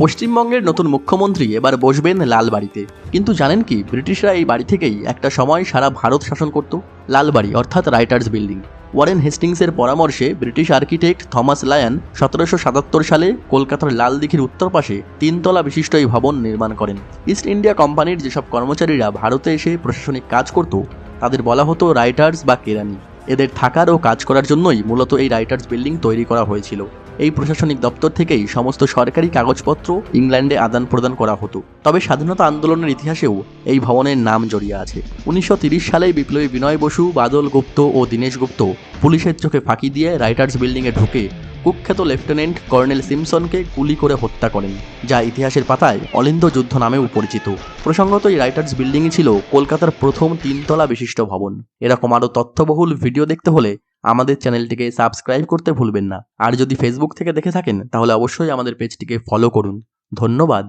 পশ্চিমবঙ্গের নতুন মুখ্যমন্ত্রী এবার বসবেন লালবাড়িতে। কিন্তু জানেন কি, ব্রিটিশরা এই বাড়ি থেকেই একটা সময় সারা ভারত শাসন করত। লালবাড়ি অর্থাৎ রাইটার্স বিল্ডিং। ওয়ারেন হেস্টিংসের পরামর্শে ব্রিটিশ আর্কিটেক্ট থমাস লায়ন 1777 সালে কলকাতার লাল দিঘির উত্তর পাশে 3 তলা বিশিষ্ট এই ভবন নির্মাণ করেন। ইস্ট ইন্ডিয়া কোম্পানির যেসব কর্মচারীরা ভারতে এসে প্রশাসনিক কাজ করত তাদের বলা হতো রাইটার্স বা কেরানি। এদের থাকার ও কাজ করার জন্যই মূলত এই রাইটার্স বিল্ডিং তৈরি করা হয়েছিল। এই প্রশাসনিক দপ্তর থেকেই সমস্ত সরকারি কাগজপত্র ইংল্যান্ডে আদান প্রদান করা হতো। তবে স্বাধীনতা আন্দোলনের ইতিহাসেও এই ভবনের নাম জড়িয়ে আছে। 1930 সালে বিপ্লবী বিনয় বসু, বাদল গুপ্ত ও দীনেশ গুপ্ত পুলিশের চোখে ফাঁকি দিয়ে রাইটার্স বিল্ডিংয়ে ঢুকে কুখ্যাত লেফটেন্যান্ট কর্নেল সিমসনকে গুলি করে হত্যা করেন, যা ইতিহাসের পাতায় অলিন্দ যুদ্ধ নামেও পরিচিত। প্রসঙ্গত, এই রাইটার্স বিল্ডিংই ছিল কলকাতার প্রথম 3 তলা বিশিষ্ট ভবন। এরকম আরও তথ্যবহুল ভিডিও দেখতে হলে আমাদের চ্যানেলটিকে সাবস্ক্রাইব করতে ভুলবেন না। আর যদি ফেসবুক থেকে দেখে থাকেন তাহলে অবশ্যই আমাদের পেজটিকে ফলো করুন। ধন্যবাদ।